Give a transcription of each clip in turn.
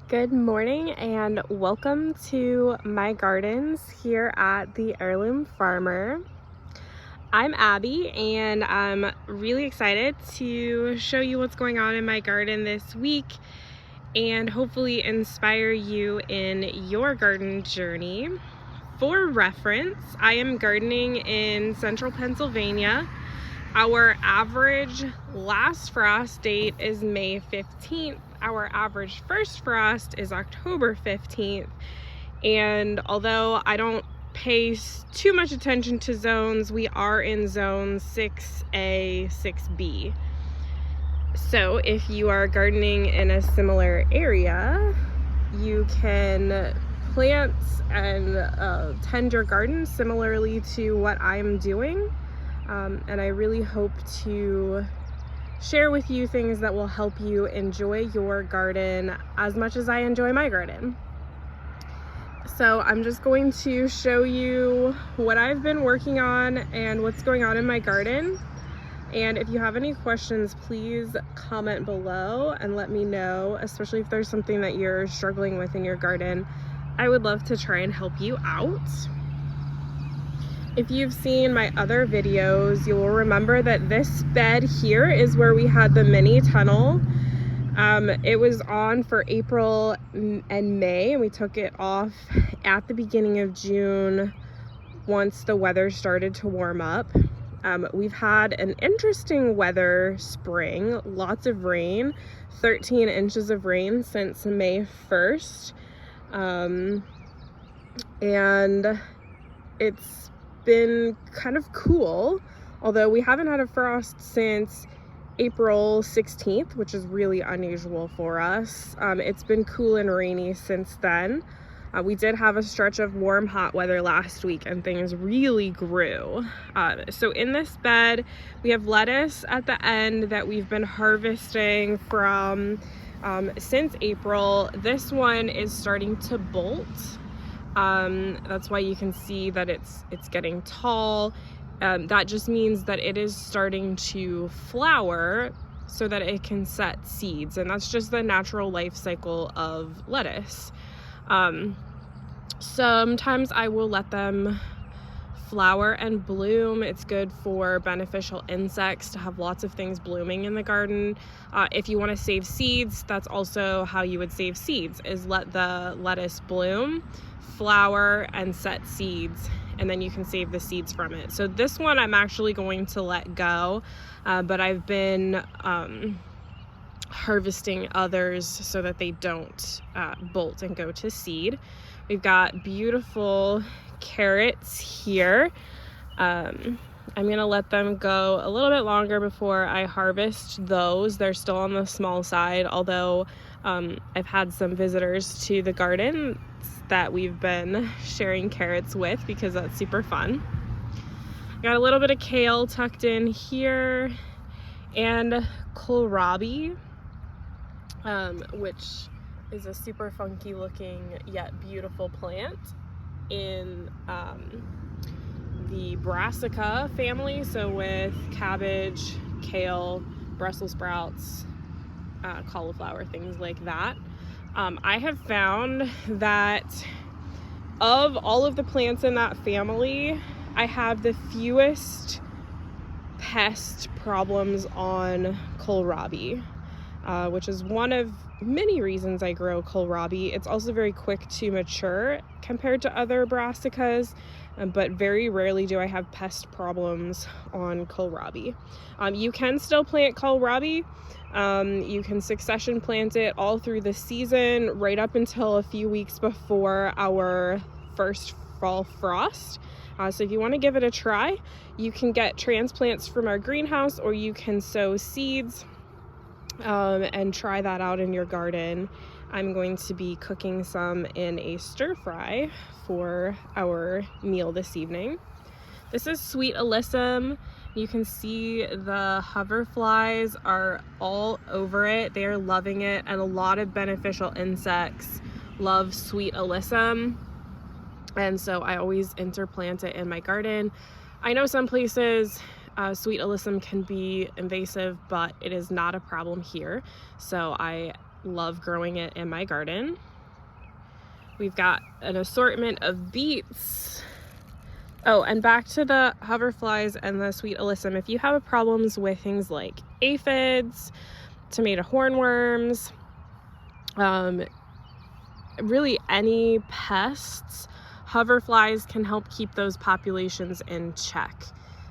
Good morning and welcome to my gardens here at the Heirloom Farmer. I'm Abby and I'm really excited to show you what's going on in my garden this week and hopefully inspire you in your garden journey. For reference, I am gardening in central Pennsylvania. Our average last frost date is May 15th. Our average first frost is October 15th. And although I don't pay too much attention to zones, we are in zone 6A, 6B. So if you are gardening in a similar area, you can plant and tend your garden similarly to what I'm doing. And I really hope to share with you things that will help you enjoy your garden as much as I enjoy my garden. So I'm just going to show you what I've been working on and what's going on in my garden. And if you have any questions, please comment below and let me know, especially if there's something that you're struggling with in your garden. I would love to try and help you out. If you've seen my other videos, you will remember that this bed here is where we had the mini tunnel. It was on for April and May, and we took it off at the beginning of June once the weather started to warm up. We've had an interesting weather spring, lots of rain, 13 inches of rain since May 1st. And it's been kind of cool, although we haven't had a frost since April 16th, which is really unusual for us. It's been cool and rainy since then. We did have a stretch of warm, hot weather last week and things really grew. So in this bed, we have lettuce at the end that we've been harvesting from since April. This one is starting to bolt. That's why you can see that it's getting tall. That just means that it is starting to flower so that it can set seeds, and that's just the natural life cycle of lettuce. Sometimes I will let them flower and bloom. It's good for beneficial insects to have lots of things blooming in the garden. If you want to save seeds, that's also how you would save seeds, is let the lettuce bloom, flower, and set seeds, and then you can save the seeds from it. So this one I'm actually going to let go, but I've been harvesting others so that they don't bolt and go to seed. We've got beautiful carrots here. I'm gonna let them go a little bit longer before I harvest those. They're still on the small side, although I've had some visitors to the garden that we've been sharing carrots with because that's super fun. Got a little bit of kale tucked in here and kohlrabi, which is a super funky looking yet beautiful plant in the brassica family, so with cabbage, kale, Brussels sprouts, cauliflower, things like that. I have found that of all of the plants in that family, I have the fewest pest problems on kohlrabi, which is one of many reasons I grow kohlrabi. It's also very quick to mature compared to other brassicas, but very rarely do I have pest problems on kohlrabi. You can still plant kohlrabi. You can succession plant it all through the season, right up until a few weeks before our first fall frost. So if you want to give it a try, you can get transplants from our greenhouse, or you can sow seeds and try that out in your garden. I'm going to be cooking some in a stir fry for our meal this evening. This is sweet alyssum. You can see the hoverflies are all over it. They are loving it, and a lot of beneficial insects love sweet alyssum, and so I always interplant it in my garden. I know some places sweet alyssum can be invasive, but it is not a problem here. So I love growing it in my garden. We've got an assortment of beets. Oh, and back to the hoverflies and the sweet alyssum. If you have problems with things like aphids, tomato hornworms, really any pests, hoverflies can help keep those populations in check.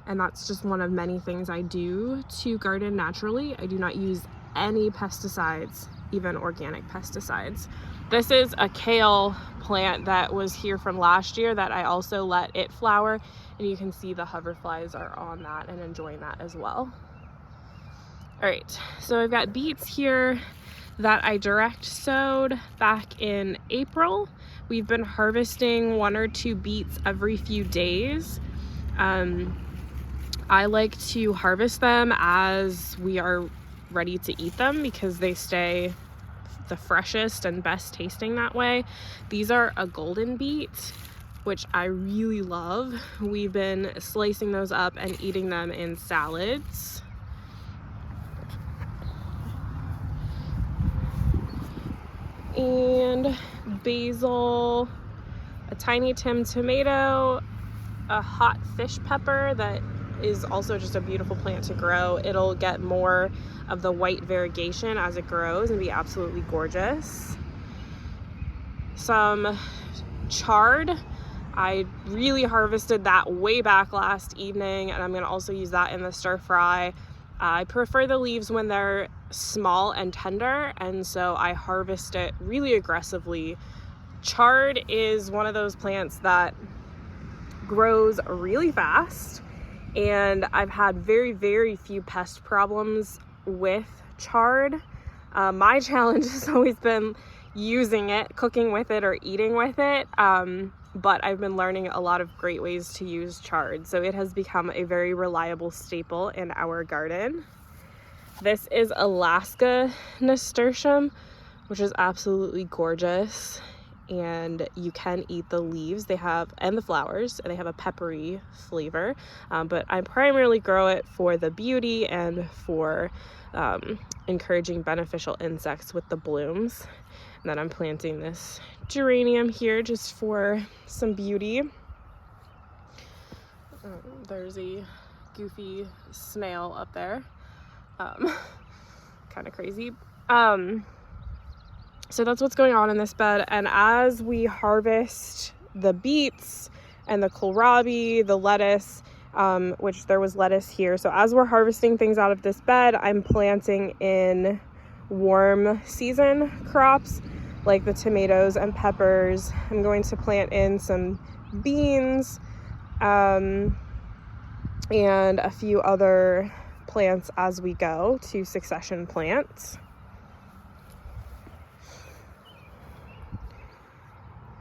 And that's just one of many things I do to garden naturally. I do not use any pesticides, even organic pesticides. This is a kale plant that was here from last year that I also let it flower, and you can see the hoverflies are on that and enjoying that as well. All right, so I've got beets here that I direct sowed back in April. We've been harvesting 1 or 2 beets every few days. I like to harvest them as we are ready to eat them because they stay the freshest and best tasting that way. These are a golden beet, which I really love. We've been slicing those up and eating them in salads. And basil, a tiny Tim tomato, a hot fish pepper that is also just a beautiful plant to grow. It'll get more of the white variegation as it grows and be absolutely gorgeous. Some chard. I really harvested that way back last evening, and I'm gonna also use that in the stir fry. I prefer the leaves when they're small and tender, and so I harvest it really aggressively. Chard is one of those plants that grows really fast, and I've had very, very few pest problems with chard. My challenge has always been using it, cooking with it, or eating with it, but I've been learning a lot of great ways to use chard, so it has become a very reliable staple in our garden. This is Alaska nasturtium, which is absolutely gorgeous, and you can eat the leaves and the flowers, and they have a peppery flavor, but I primarily grow it for the beauty and for encouraging beneficial insects with the blooms. And then I'm planting this geranium here just for some beauty. There's a goofy snail up there, kind of crazy. So that's what's going on in this bed, and as we harvest the beets and the kohlrabi, the lettuce, which there was lettuce here, so as we're harvesting things out of this bed, I'm planting in warm season crops like the tomatoes and peppers. I'm going to plant in some beans and a few other plants as we go to succession plants.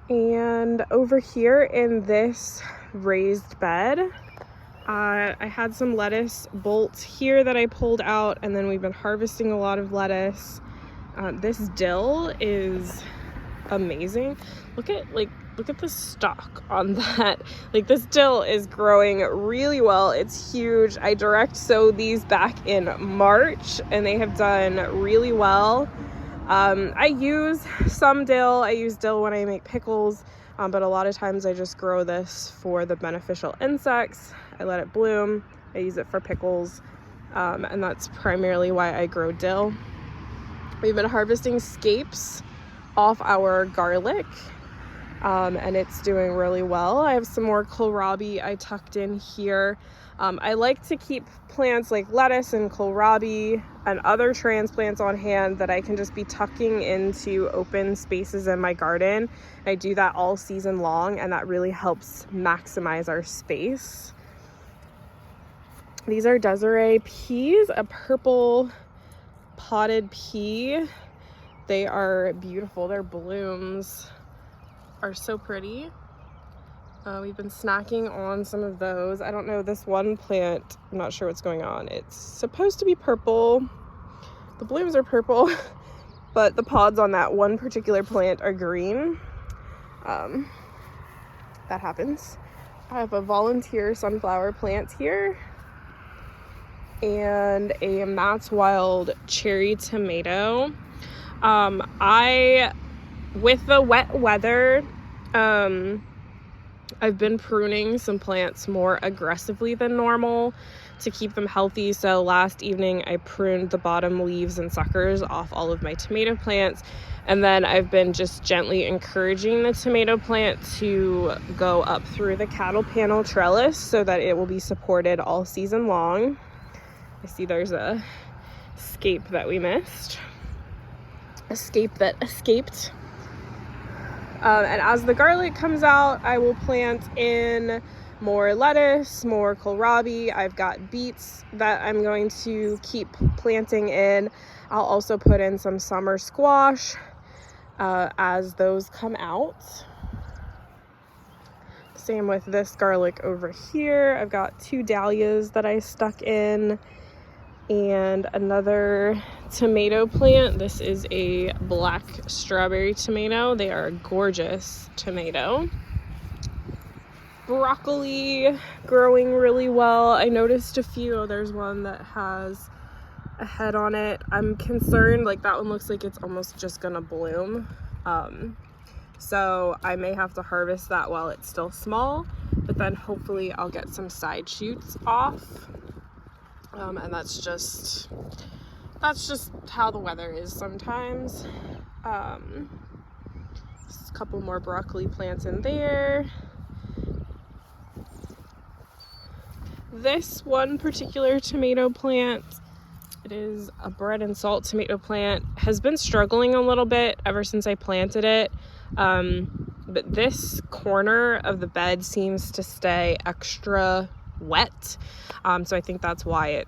And over here in this raised bed, I had some lettuce bolts here that I pulled out, and then we've been harvesting a lot of lettuce. This dill is amazing. Look at the stalk on that. Like, this dill is growing really well. It's huge. I direct sowed these back in March, and they have done really well. I use some dill. I use dill when I make pickles, but a lot of times I just grow this for the beneficial insects. I let it bloom. I use it for pickles, and that's primarily why I grow dill. We've been harvesting scapes off our garlic, and it's doing really well. I have some more kohlrabi I tucked in here. I like to keep plants like lettuce and kohlrabi and other transplants on hand that I can just be tucking into open spaces in my garden. I do that all season long, and that really helps maximize our space. These are Desiree peas, a purple potted pea. They are beautiful. Their blooms are so pretty. We've been snacking on some of those. I don't know, this one plant, I'm not sure what's going on. It's supposed to be purple. The blooms are purple, but the pods on that one particular plant are green. That happens. I have a volunteer sunflower plant here, and a Matt's Wild cherry tomato. With the wet weather, I've been pruning some plants more aggressively than normal to keep them healthy. So last evening I pruned the bottom leaves and suckers off all of my tomato plants. And then I've been just gently encouraging the tomato plant to go up through the cattle panel trellis so that it will be supported all season long. I see there's a scape that we missed. A scape that escaped. And as the garlic comes out, I will plant in more lettuce, more kohlrabi. I've got beets that I'm going to keep planting in. I'll also put in some summer squash as those come out. Same with this garlic over here. I've got 2 dahlias that I stuck in and another tomato plant. This is a black strawberry tomato. They are a gorgeous tomato. Broccoli growing really well. I noticed a few. There's one that has a head on it. I'm concerned, like that one looks like it's almost just gonna bloom. So I may have to harvest that while it's still small, but then hopefully I'll get some side shoots off. And that's just how the weather is sometimes. Just a couple more broccoli plants in there. This one particular tomato plant, it is a bread and salt tomato plant, has been struggling a little bit ever since I planted it. But this corner of the bed seems to stay extra wet. So I think that's why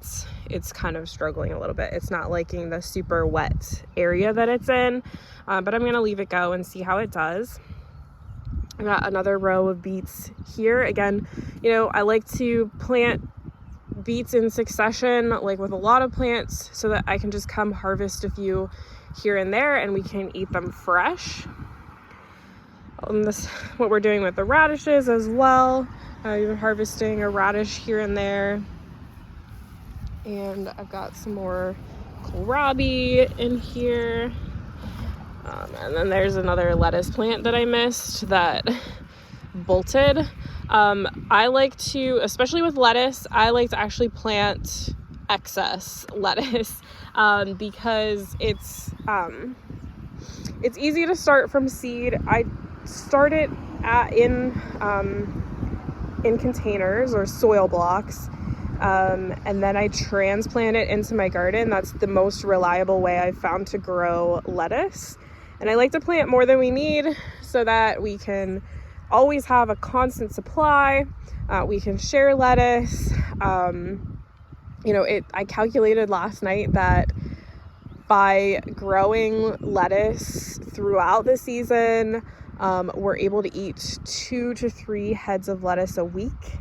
it's kind of struggling a little bit. It's not liking the super wet area that it's in, but I'm gonna leave it go and see how it does. I got another row of beets here. Again, you know, I like to plant beets in succession, like with a lot of plants, so that I can just come harvest a few here and there and we can eat them fresh. And this what we're doing with the radishes as well. I've been harvesting a radish here and there. And I've got some more kohlrabi in here. And then there's another lettuce plant that I missed that bolted. I like to, especially with lettuce, I like to actually plant excess lettuce because it's easy to start from seed. I start it in containers or soil blocks, and then I transplant it into my garden. That's the most reliable way I've found to grow lettuce. And I like to plant more than we need so that we can always have a constant supply. We can share lettuce. You know, I calculated last night that by growing lettuce throughout the season, we're able to eat 2 to 3 heads of lettuce a week.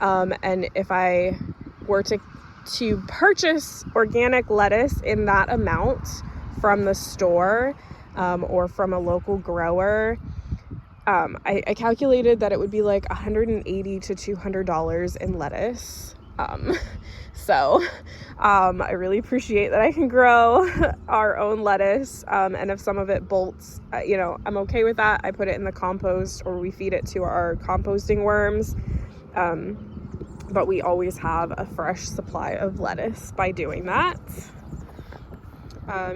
And if I were to purchase organic lettuce in that amount from the store or from a local grower, I calculated that it would be like $180 to $200 in lettuce. So I really appreciate that I can grow our own lettuce. And if some of it bolts, you know, I'm okay with that. I put it in the compost or we feed it to our composting worms. But we always have a fresh supply of lettuce by doing that.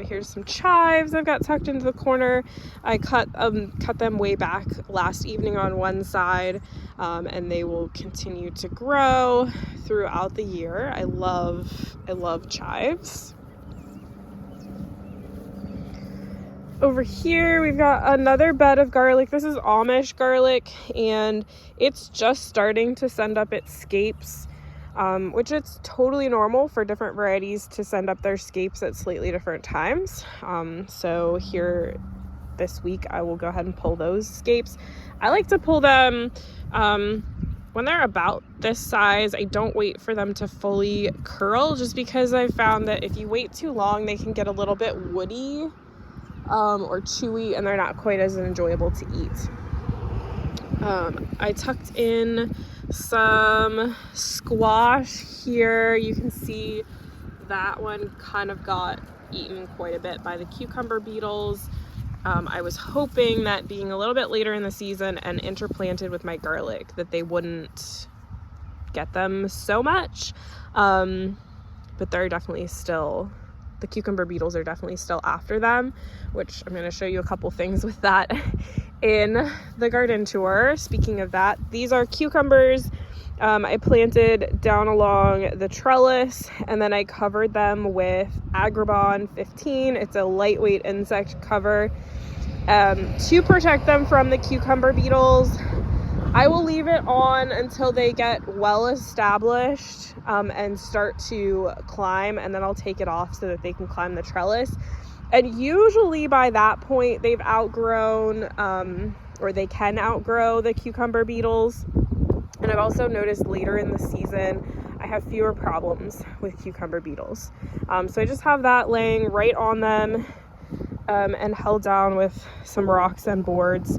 Here's some chives I've got tucked into the corner. I cut them way back last evening on one side, and they will continue to grow throughout the year. I love chives. Over here we've got another bed of garlic. This is Amish garlic, and it's just starting to send up its scapes. Which it's totally normal for different varieties to send up their scapes at slightly different times. So here this week I will go ahead and pull those scapes. I like to pull them when they're about this size. I don't wait for them to fully curl, just because I found that if you wait too long, they can get a little bit woody or chewy, and they're not quite as enjoyable to eat. I tucked in some squash here. You can see that one kind of got eaten quite a bit by the cucumber beetles. I was hoping that being a little bit later in the season and interplanted with my garlic, that they wouldn't get them so much. But they're definitely still, the cucumber beetles are definitely still after them, which I'm going to show you a couple things with that in the garden tour. Speaking of that, these are cucumbers I planted down along the trellis, and then I covered them with Agribon 15. It's a lightweight insect cover to protect them from the cucumber beetles. I will leave it on until they get well established and start to climb, and then I'll take it off so that they can climb the trellis. And usually by that point they've outgrown or they can outgrow the cucumber beetles. And I've also noticed later in the season I have fewer problems with cucumber beetles. So I just have that laying right on them and held down with some rocks and boards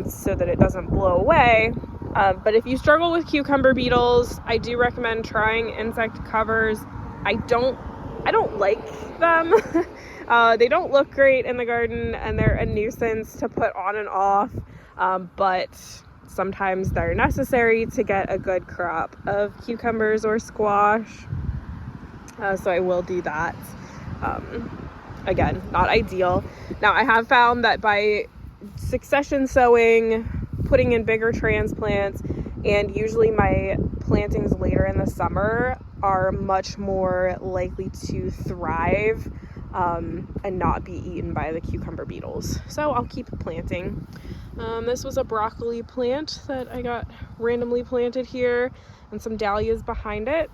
so that it doesn't blow away. But if you struggle with cucumber beetles, I do recommend trying insect covers. I don't like them. They don't look great in the garden, and they're a nuisance to put on and off, but sometimes they're necessary to get a good crop of cucumbers or squash. So I will do that. Again, not ideal. Now, I have found that by succession sowing, putting in bigger transplants, and usually my plantings later in the summer are much more likely to thrive and not be eaten by the cucumber beetles. So I'll keep planting. This was a broccoli plant that I got randomly planted here, and some dahlias behind it.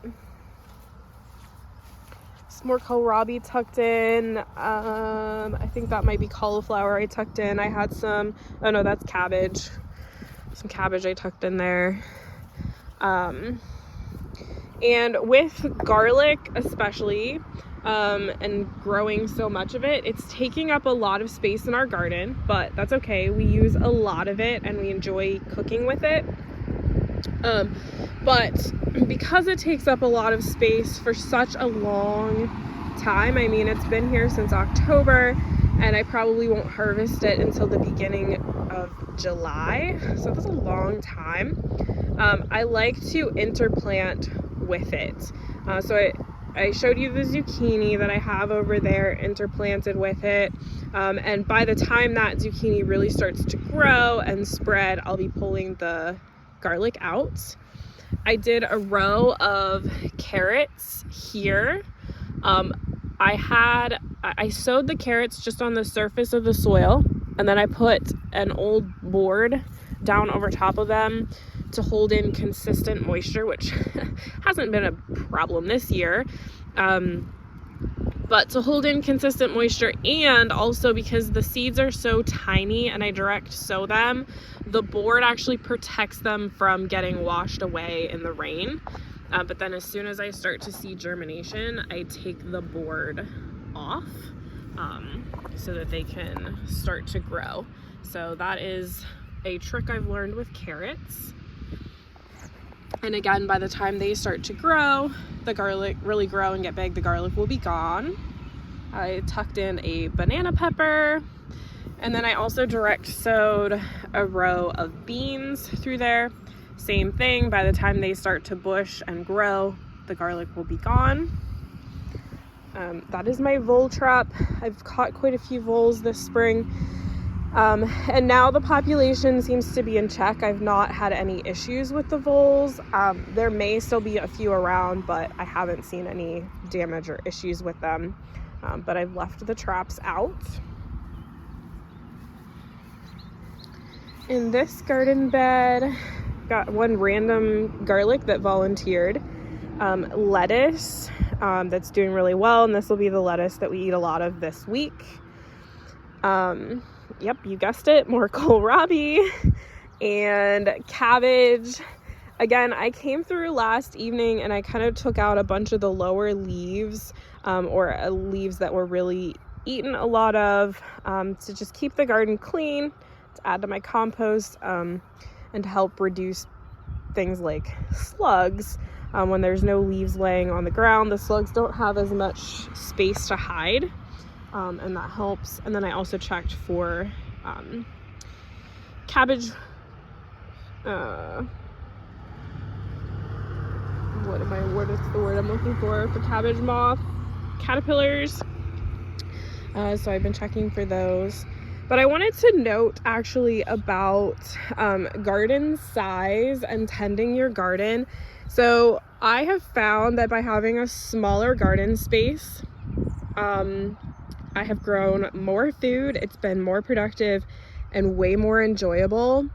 Some more kohlrabi tucked in. I think that might be cauliflower I tucked in. I had some, oh no, that's cabbage. Some cabbage I tucked in there. And with garlic especially, and growing so much of it, it's taking up a lot of space in our garden, but that's okay. We use a lot of it and we enjoy cooking with it. But because it takes up a lot of space for such a long time, I mean, it's been here since October, and I probably won't harvest it until the beginning of July, so that's a long time. I like to interplant with it. So I showed you the zucchini that I have over there interplanted with it, and by the time that zucchini really starts to grow and spread, I'll be pulling the garlic out. I did a row of carrots here. I sowed the carrots just on the surface of the soil, and then I put an old board down over top of them to hold in consistent moisture, which hasn't been a problem this year. But to hold in consistent moisture, and also because the seeds are so tiny and I direct sow them, the board actually protects them from getting washed away in the rain. But then as soon as I start to see germination, I take the board off so that they can start to grow. So that is a trick I've learned with carrots. And again, by the time they start to grow, the garlic really grow and get big, the garlic will be gone. I tucked in a banana pepper, and then I also direct sowed a row of beans through there. Same thing, by the time they start to bush and grow, the garlic will be gone. That is my vole trap. I've caught quite a few voles this spring. And now the population seems to be in check. I've not had any issues with the voles. There may still be a few around, but I haven't seen any damage or issues with them. But I've left the traps out. In this garden bed, got one random garlic that volunteered. Lettuce that's doing really well, and this will be the lettuce that we eat a lot of this week. Yep, you guessed it, more kohlrabi and cabbage. Again, I came through last evening and I kind of took out a bunch of the lower leaves or leaves that were really eaten a lot of to just keep the garden clean, to add to my compost, and to help reduce things like slugs. When there's no leaves laying on the ground, the slugs don't have as much space to hide. and that helps. And then I also checked for cabbage, what is the word I'm looking for cabbage moth caterpillars. So I've been checking for those. But I wanted to note actually about garden size and tending your garden. So I have found that by having a smaller garden space, I have grown more food. It's been more productive and way more enjoyable.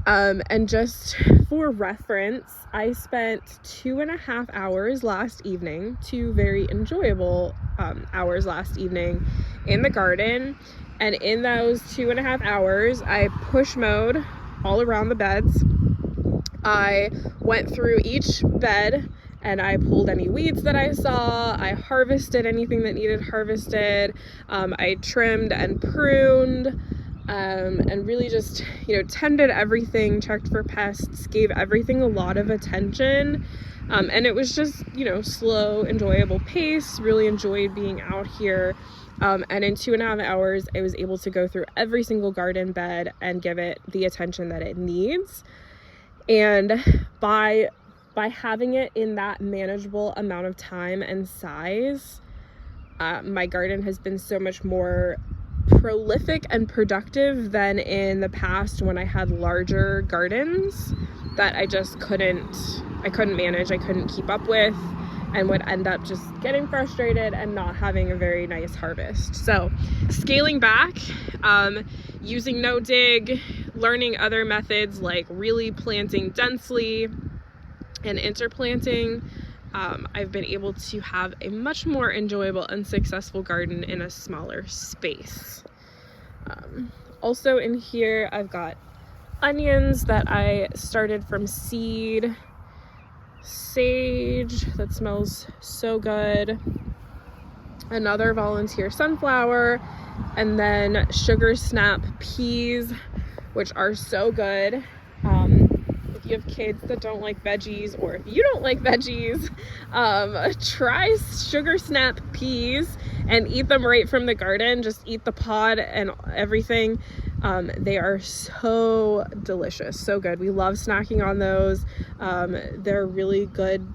And just for reference, I spent 2.5 hours last evening, 2 very enjoyable hours last evening in the garden. And in those 2.5 hours, I push mowed all around the beds. I went through each bed and I pulled any weeds that I saw. I harvested anything that needed harvested. I trimmed and pruned. And really just, tended everything, checked for pests, gave everything a lot of attention. And it was just, slow, enjoyable pace, really enjoyed being out here. And in 2.5 hours, I was able to go through every single garden bed and give it the attention that it needs. And by having it in that manageable amount of time and size, my garden has been so much more prolific and productive than in the past when I had larger gardens that I just couldn't manage, I couldn't keep up with, and would end up just getting frustrated and not having a very nice harvest. So scaling back, using no dig, learning other methods like really planting densely and interplanting, I've been able to have a much more enjoyable and successful garden in a smaller space. Also in here, I've got onions that I started from seed, sage that smells so good, another volunteer sunflower, and then sugar snap peas, which are so good. If you have kids that don't like veggies, or if you don't like veggies, try sugar snap peas and eat them right from the garden. Just eat the pod and everything. They are so delicious, so good. We love snacking on those. They're a really good,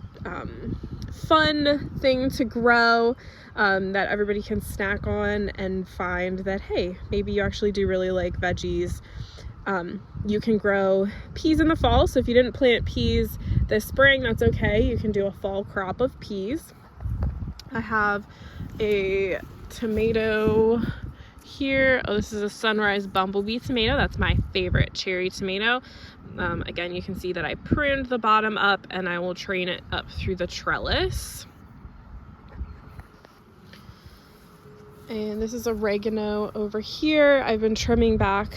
fun thing to grow, that everybody can snack on and find that, hey, maybe you actually do really like veggies. You can grow peas in the fall, so if you didn't plant peas this spring, that's okay. You can do a fall crop of peas. I have a tomato here. Oh, this is a Sunrise Bumblebee tomato. That's my favorite cherry tomato. Again, you can see that I pruned the bottom up and I will train it up through the trellis. And this is oregano over here. I've been trimming back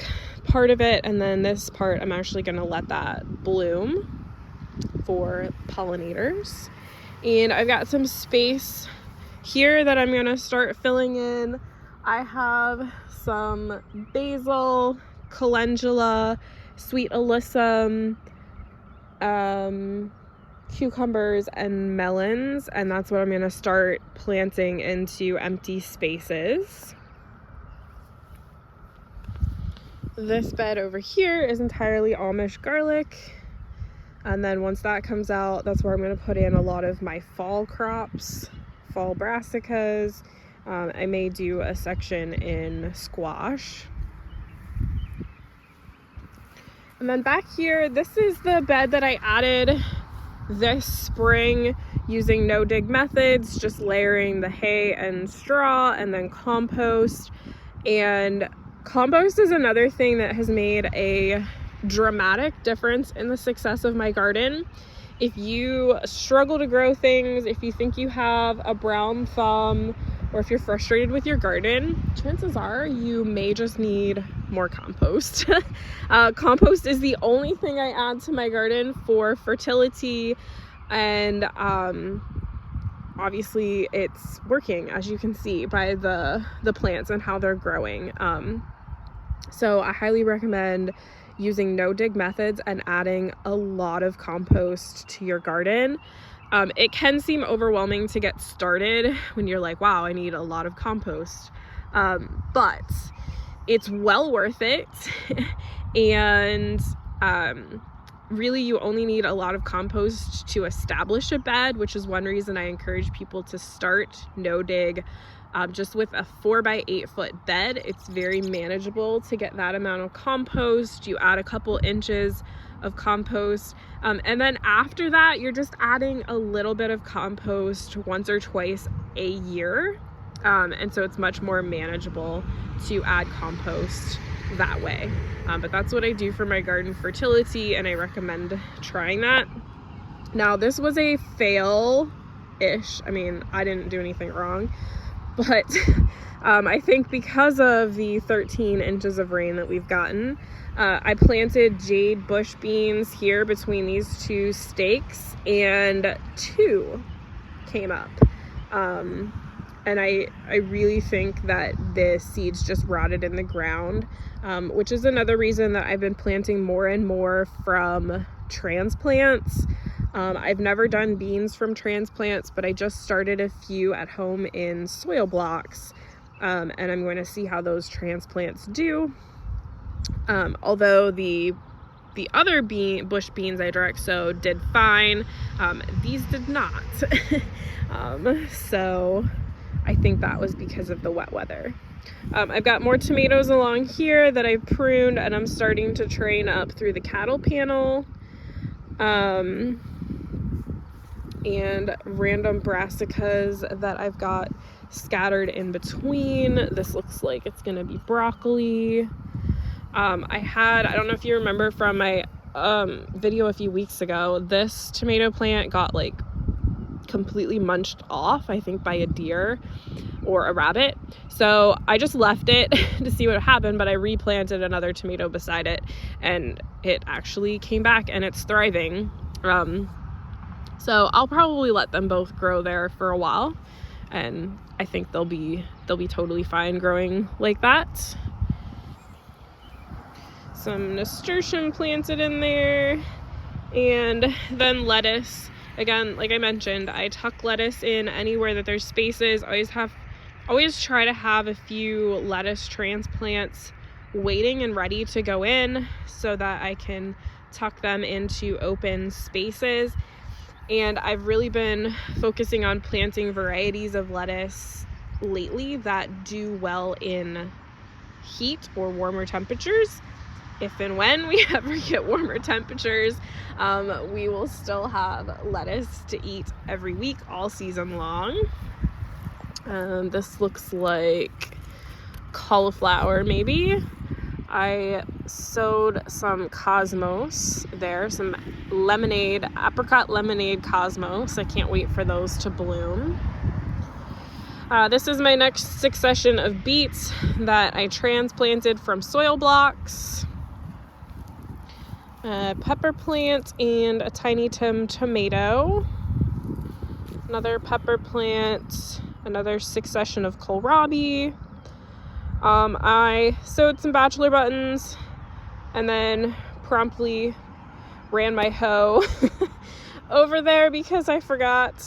part of it, and then this part I'm actually going to let that bloom for pollinators. And I've got some space here that I'm going to start filling in. I have some basil, calendula, sweet alyssum, cucumbers, and melons, and that's what I'm going to start planting into empty spaces. This bed over here is entirely Amish garlic, and then once that comes out, that's where I'm going to put in a lot of my fall crops, fall brassicas. I may do a section in squash. And then back here, this is the bed that I added this spring using no dig methods, just layering the hay and straw and then compost. And compost is another thing that has made a dramatic difference in the success of my garden. If you struggle to grow things, if you think you have a brown thumb, or if you're frustrated with your garden, chances are you may just need more compost. Compost is the only thing I add to my garden for fertility, and obviously it's working, as you can see by the plants and how they're growing. So I highly recommend using no dig methods and adding a lot of compost to your garden. It can seem overwhelming to get started when you're like, wow, I need a lot of compost. But it's well worth it. And really, you only need a lot of compost to establish a bed, which is one reason I encourage people to start no dig. Just with a 4x8 foot bed, it's very manageable to get that amount of compost. You add a couple inches of compost, and then after that, you're just adding a little bit of compost once or twice a year. And so it's much more manageable to add compost that way. But that's what I do for my garden fertility, and I recommend trying that. Now, this was a fail-ish. I mean, I didn't do anything wrong, but I think because of the 13 inches of rain that we've gotten, I planted jade bush beans here between these two stakes, and 2 came up. And I really think that the seeds just rotted in the ground, which is another reason that I've been planting more and more from transplants. I've never done beans from transplants, but I just started a few at home in soil blocks, and I'm going to see how those transplants do. Although the other bush beans I direct sowed did fine, these did not. So I think that was because of the wet weather. I've got more tomatoes along here that I've pruned, and I'm starting to train up through the cattle panel. And random brassicas that I've got scattered in between. This looks like it's gonna be broccoli. I don't know if you remember from my video a few weeks ago, this tomato plant got like completely munched off, I think by a deer or a rabbit. So I just left it to see what happened, but I replanted another tomato beside it, and it actually came back and it's thriving. So I'll probably let them both grow there for a while, and I think they'll be totally fine growing like that. Some nasturtium planted in there, and then lettuce. Again, like I mentioned, I tuck lettuce in anywhere that there's spaces. Always try to have a few lettuce transplants waiting and ready to go in so that I can tuck them into open spaces. And I've really been focusing on planting varieties of lettuce lately that do well in heat or warmer temperatures. If and when we ever get warmer temperatures, we will still have lettuce to eat every week all season long. This looks like cauliflower maybe. I sowed some cosmos there, some apricot lemonade cosmos. I can't wait for those to bloom. This is my next succession of beets that I transplanted from soil blocks. Pepper plant and a tiny tomato. Another pepper plant, another succession of kohlrabi. I sewed some bachelor buttons and then promptly ran my hoe over there because I forgot.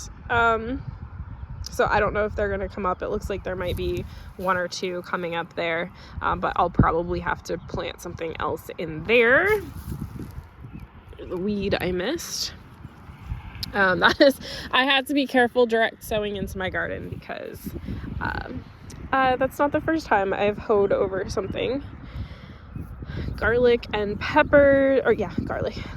So I don't know if they're going to come up. It looks like there might be 1 or 2 coming up there, but I'll probably have to plant something else in there. The weed I missed. I had to be careful direct sowing into my garden because that's not the first time I've hoed over something. Garlic and pepper,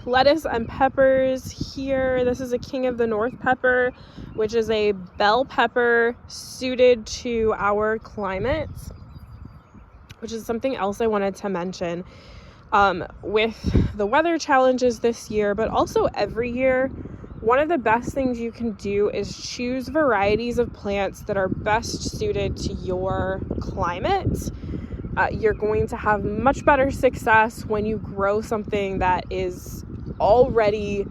lettuce and peppers here. This is a King of the North pepper, which is a bell pepper suited to our climate, which is something else I wanted to mention. With the weather challenges this year, but also every year, one of the best things you can do is choose varieties of plants that are best suited to your climate. You're going to have much better success when you grow something that is already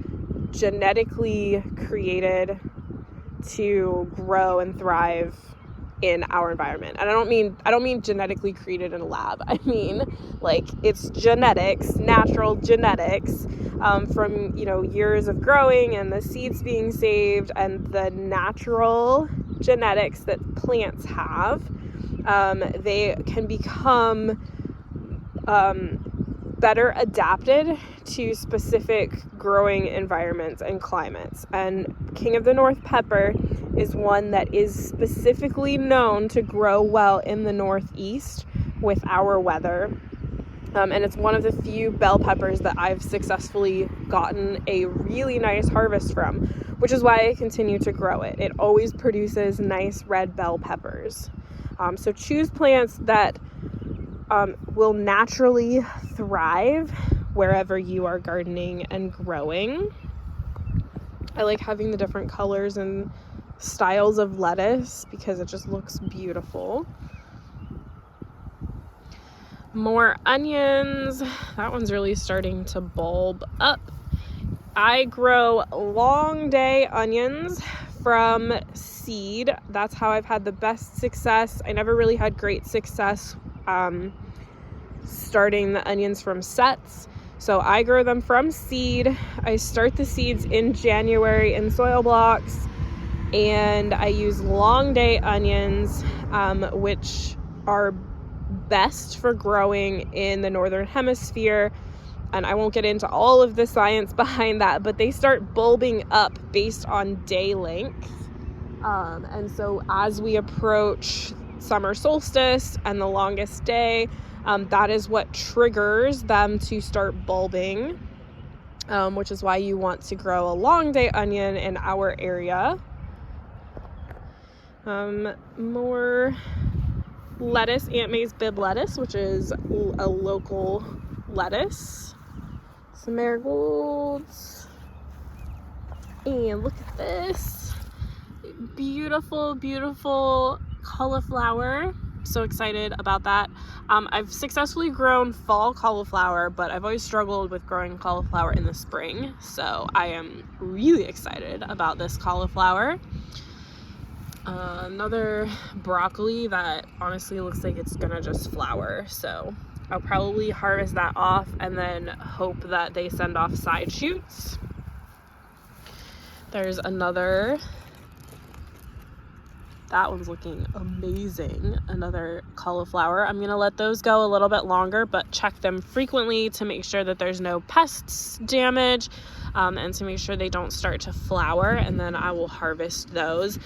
genetically created to grow and thrive in our environment. And I don't mean genetically created in a lab. I mean, like, it's genetics, natural genetics, from, you know, years of growing and the seeds being saved and the natural genetics that plants have. They can become better adapted to specific growing environments and climates. And King of the North pepper is one that is specifically known to grow well in the Northeast with our weather. And it's one of the few bell peppers that I've successfully gotten a really nice harvest from, which is why I continue to grow it. It always produces nice red bell peppers. So choose plants that will naturally thrive wherever you are gardening and growing. I like having the different colors and styles of lettuce because it just looks beautiful. More onions. That one's really starting to bulb up. I grow long day onions from seed. That's how I've had the best success. I never really had great success starting the onions from sets. So I grow them from seed. I start the seeds in January in soil blocks, and I use long day onions, which are best for growing in the northern hemisphere. And I won't get into all of the science behind that, but they start bulbing up based on day length. And so as we approach summer solstice and the longest day, that is what triggers them to start bulbing, which is why you want to grow a long day onion in our area. More lettuce, Aunt May's Bib lettuce, which is a local lettuce. Some marigolds. And look at this. Beautiful, beautiful cauliflower. So excited about that. I've successfully grown fall cauliflower, but I've always struggled with growing cauliflower in the spring. So I am really excited about this cauliflower. Another broccoli that honestly looks like it's gonna just flower. So I'll probably harvest that off and then hope that they send off side shoots. There's another. That one's looking amazing. Another cauliflower. I'm going to let those go a little bit longer, but check them frequently to make sure that there's no pests damage, and to make sure they don't start to flower, and then I will harvest those.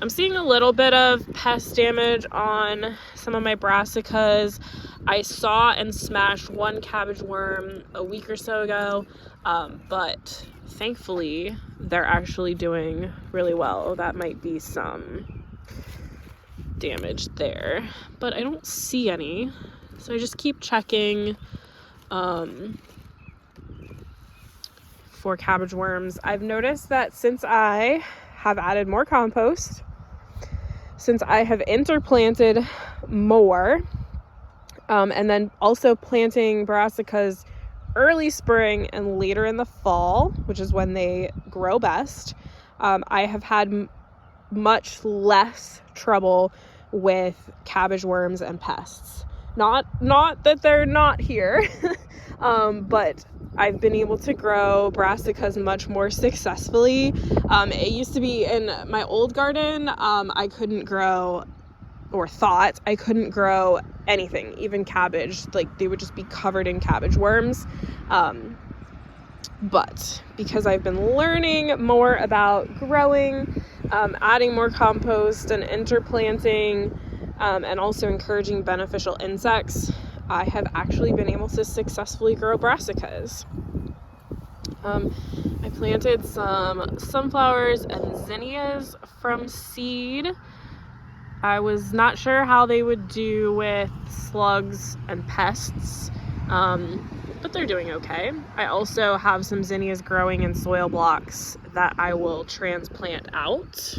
I'm seeing a little bit of pest damage on some of my brassicas. I saw and smashed one cabbage worm a week or so ago, but thankfully they're actually doing really well. That might be some damage there, but I don't see any, so I just keep checking for cabbage worms. I've noticed that since I have added more compost, since I have interplanted more, and then also planting brassicas early spring and later in the fall, which is when they grow best, I have had much less trouble with cabbage worms and pests. Not that they're not here, but I've been able to grow brassicas much more successfully. It used to be in my old garden, I couldn't grow, or thought I couldn't grow anything, even cabbage. Like, they would just be covered in cabbage worms. But because I've been learning more about growing, adding more compost and interplanting, and also encouraging beneficial insects, I have actually been able to successfully grow brassicas. I planted some sunflowers and zinnias from seed. I was not sure how they would do with slugs and pests, but they're doing okay. I also have some zinnias growing in soil blocks that I will transplant out.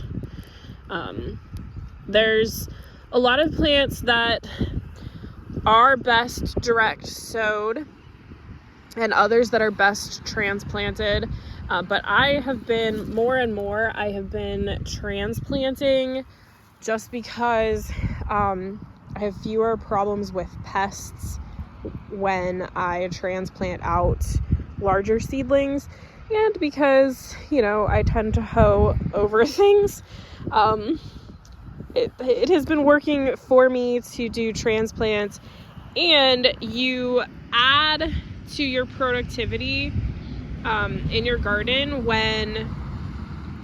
There's a lot of plants that are best direct sowed and others that are best transplanted, but I have been more and more transplanting just because I have fewer problems with pests when I transplant out larger seedlings, and because, you know, I tend to hoe over things. It has been working for me to do transplants, and you add to your productivity in your garden when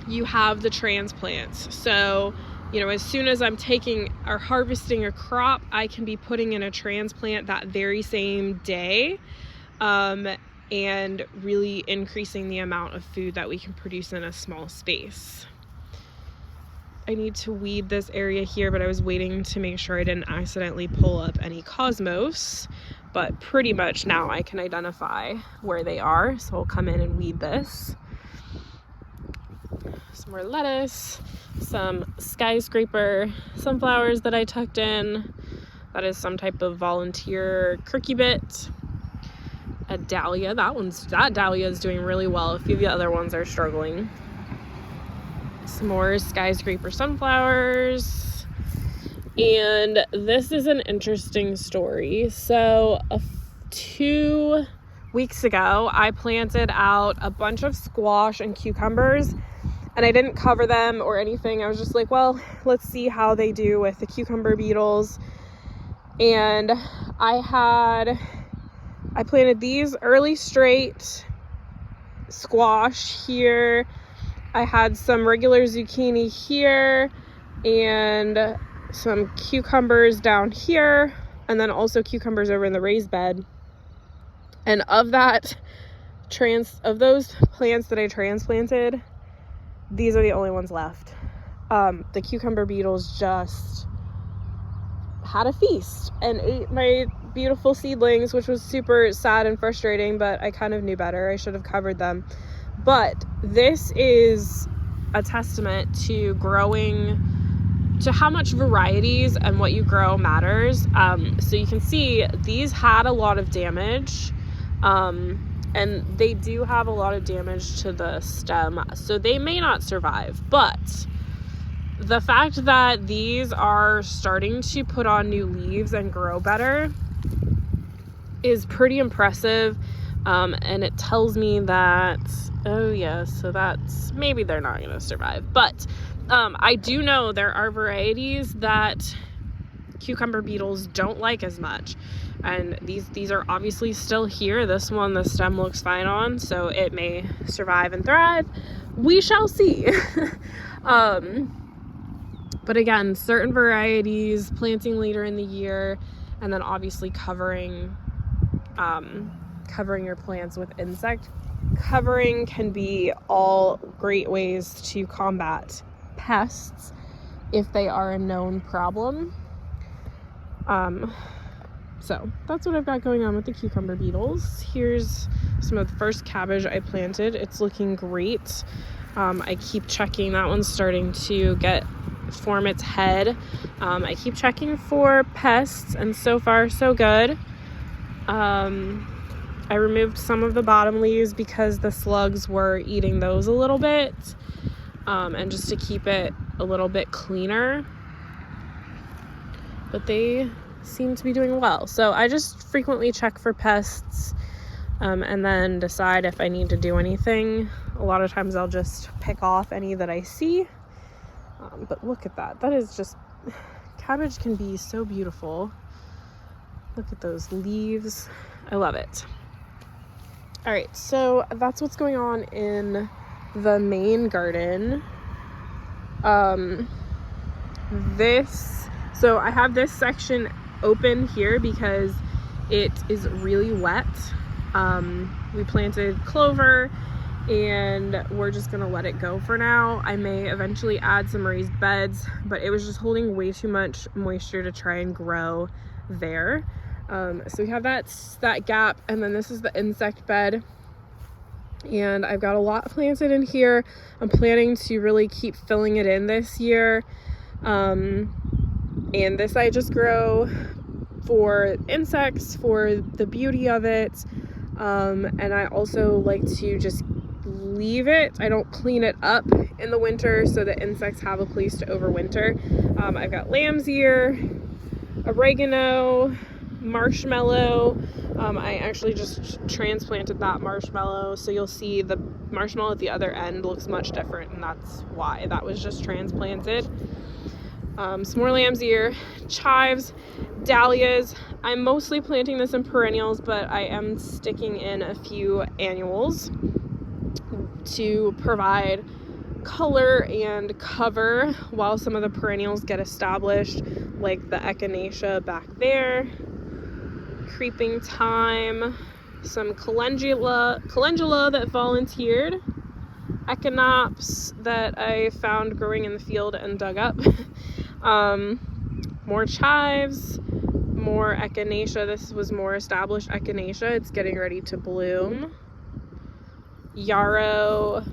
you have the transplants. So, you know, as soon as I'm taking or harvesting a crop, I can be putting in a transplant that very same day, and really increasing the amount of food that we can produce in a small space. I need to weed this area here, but I was waiting to make sure I didn't accidentally pull up any cosmos, but pretty much now I can identify where they are, so I'll come in and weed this. Some more lettuce, some skyscraper sunflowers that I tucked in. That is some type of volunteer crickybit. A dahlia, that dahlia is doing really well. A few of the other ones are struggling. Some more skyscraper sunflowers. And this is an interesting story. So 2 weeks ago, I planted out a bunch of squash and cucumbers, and I didn't cover them or anything. I was just like, well, let's see how they do with the cucumber beetles. And I planted these early straight squash here. I had some regular zucchini here and some cucumbers down here, and then also cucumbers over in the raised bed. And of those plants that I transplanted, these are the only ones left. The cucumber beetles just had a feast and ate my beautiful seedlings, which was super sad and frustrating, but I kind of knew better. I should have covered them. But this is a testament to how much varieties and what you grow matters. So you can see these had a lot of damage, and they do have a lot of damage to the stem, so they may not survive. But the fact that these are starting to put on new leaves and grow better is pretty impressive, and it tells me that, oh yeah, so that's, maybe they're not going to survive. But I do know there are varieties that cucumber beetles don't like as much, and these are obviously still here. This one, the stem looks fine on, so it may survive and thrive. We shall see. But again, certain varieties, planting later in the year, and then obviously covering your plants with insect covering can be all great ways to combat pests if they are a known problem. So that's what I've got going on with the cucumber beetles. Here's some of the first cabbage I planted. It's looking great. I keep checking. That one's starting to form its head. I keep checking for pests, and so far so good. I removed some of the bottom leaves because the slugs were eating those a little bit, and just to keep it a little bit cleaner. But they seem to be doing well. So I just frequently check for pests, and then decide if I need to do anything. A lot of times I'll just pick off any that I see. But look at that. That is just, cabbage can be so beautiful. Look at those leaves. I love it. All right, so that's what's going on in the main garden. So I have this section open here because it is really wet. We planted clover, and we're just gonna let it go for now. I may eventually add some raised beds, but it was just holding way too much moisture to try and grow there. So we have that gap, and then this is the insect bed, and I've got a lot planted in here. I'm planning to really keep filling it in this year, and this I just grow for insects, for the beauty of it, and I also like to just leave it. I don't clean it up in the winter so that insects have a place to overwinter. I've got lamb's ear, oregano, marshmallow. I actually just transplanted that marshmallow, so you'll see the marshmallow at the other end looks much different, and that's why. That was just transplanted. Some more lamb's ear, chives, dahlias. I'm mostly planting this in perennials, but I am sticking in a few annuals to provide color and cover while some of the perennials get established, like the echinacea back there, creeping thyme, some calendula that volunteered, echinops that I found growing in the field and dug up, more chives, more echinacea. This was more established echinacea. It's getting ready to bloom. Yarrow,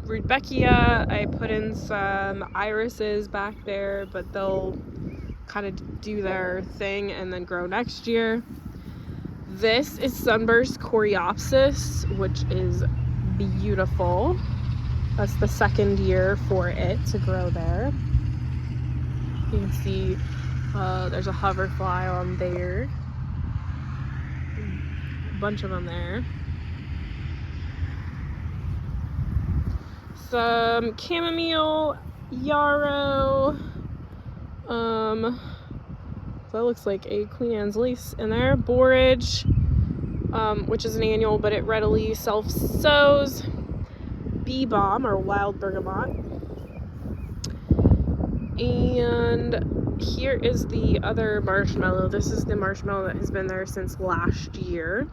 Rudbeckia. I put in some irises back there, but they'll kind of do their thing and then grow next year. This is Sunburst Coreopsis, which is beautiful. That's the second year for it to grow there. You can see there's a hoverfly on there. A bunch of them there. Some chamomile, yarrow, that looks like a Queen Anne's lace in there, borage, which is an annual, but it readily self-sows, bee balm or wild bergamot, and here is the other marshmallow. This is the marshmallow that has been there since last year.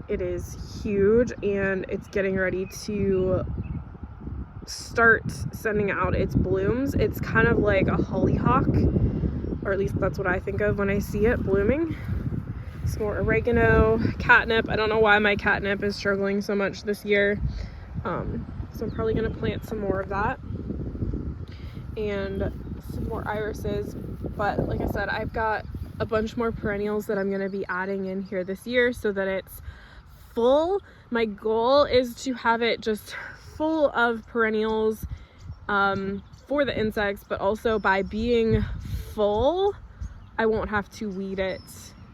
It is huge, and it's getting ready to start sending out its blooms. It's kind of like a hollyhock, or at least that's what I think of when I see it blooming. Some more oregano, catnip. I don't know why my catnip is struggling so much this year, so I'm probably going to plant some more of that, and some more irises. But like I said, I've got a bunch more perennials that I'm going to be adding in here this year so that it's full. My goal is to have it just full of perennials for the insects, but also by being full, I won't have to weed it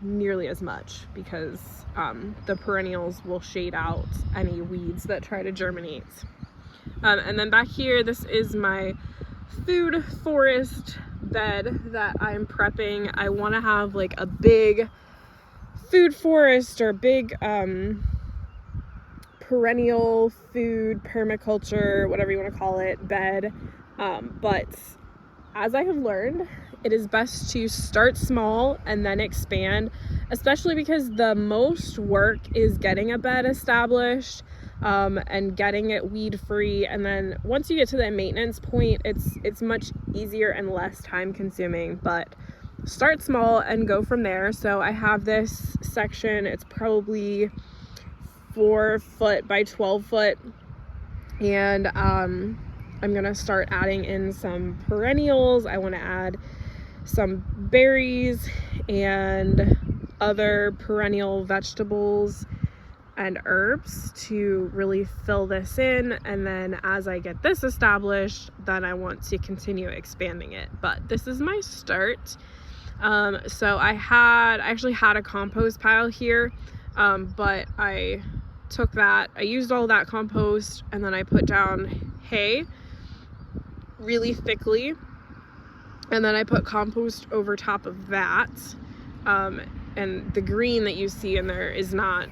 nearly as much because the perennials will shade out any weeds that try to germinate. And then back here, this is my food forest bed that I'm prepping. I want to have like a big food forest or big perennial food permaculture, whatever you want to call it, bed. But as I have learned, it is best to start small and then expand, especially because the most work is getting a bed established and getting it weed free. And then once you get to that maintenance point, it's much easier and less time consuming, but start small and go from there. So I have this section, it's probably 4 foot by 12 foot, and I'm gonna start adding in some perennials. I want to add some berries and other perennial vegetables and herbs to really fill this in, and then as I get this established, then I want to continue expanding it. But this is my start. So I actually had a compost pile here, but I took that, I used all that compost, and then I put down hay really thickly, and then I put compost over top of that, and the green that you see in there is not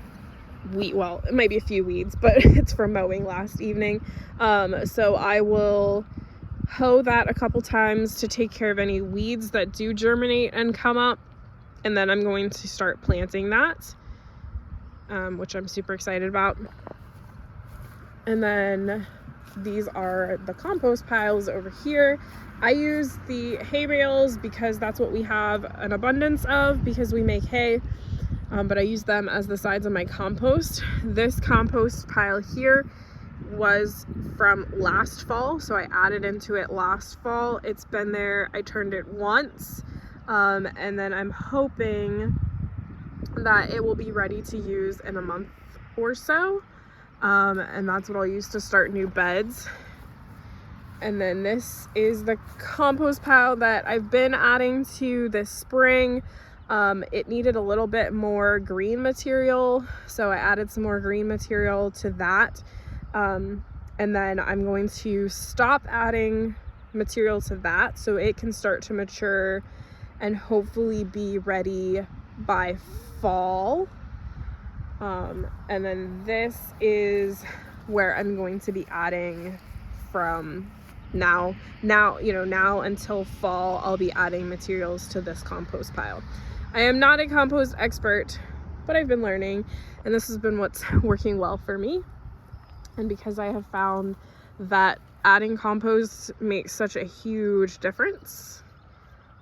wheat, well, it might be a few weeds, but it's from mowing last evening. So I will hoe that a couple times to take care of any weeds that do germinate and come up, and then I'm going to start planting that, which I'm super excited about. And then these are the compost piles over here. I use the hay bales because that's what we have an abundance of because we make hay, but I use them as the sides of my compost. This compost pile here was from last fall, so I added into it last fall. It's been there, I turned it once, and then I'm hoping that it will be ready to use in a month or so. And that's what I'll use to start new beds. And then this is the compost pile that I've been adding to this spring. It needed a little bit more green material, so I added some more green material to that. And then I'm going to stop adding material to that so it can start to mature and hopefully be ready by fall. And then this is where I'm going to be adding from now until fall. I'll be adding materials to this compost pile. I am not a compost expert, but I've been learning, and this has been what's working well for me. And because I have found that adding compost makes such a huge difference,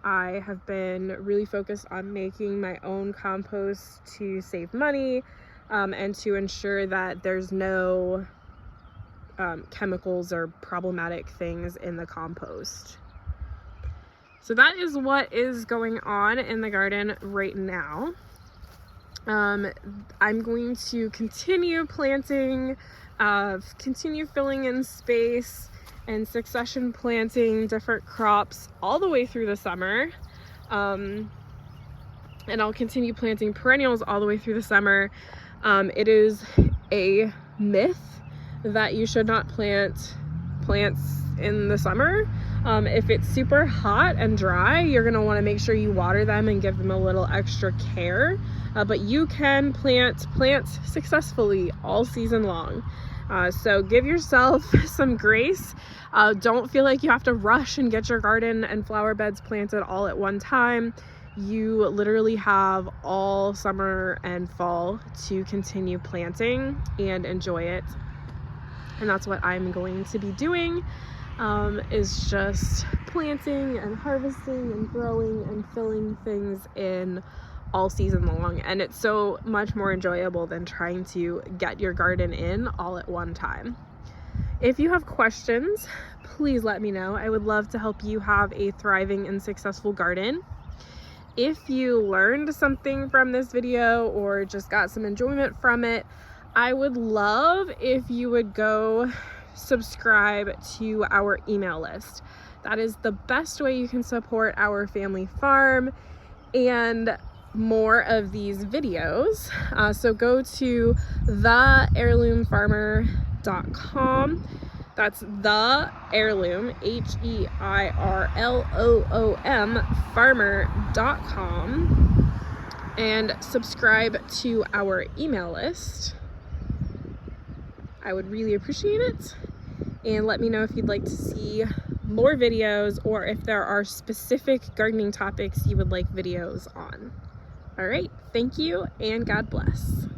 I have been really focused on making my own compost to save money, and to ensure that there's no chemicals or problematic things in the compost. So that is what is going on in the garden right now. I'm going to continue planting, continue filling in space and succession planting different crops all the way through the summer. And I'll continue planting perennials all the way through the summer. It is a myth that you should not plant plants in the summer. If it's super hot and dry, you're going to want to make sure you water them and give them a little extra care. But you can plant plants successfully all season long. So give yourself some grace. Don't feel like you have to rush and get your garden and flower beds planted all at one time. You literally have all summer and fall to continue planting and enjoy it. And that's what I'm going to be doing, is just planting and harvesting and growing and filling things in all season long. And it's so much more enjoyable than trying to get your garden in all at one time. If you have questions, please let me know. I would love to help you have a thriving and successful garden. If you learned something from this video or just got some enjoyment from it, I would love if you would go subscribe to our email list. That is the best way you can support our family farm and more of these videos. So go to theheirloomfarmer.com. That's the heirloom, HEIRLOOM farmer.com, and subscribe to our email list. I would really appreciate it. And let me know if you'd like to see more videos or if there are specific gardening topics you would like videos on. All right, thank you and God bless.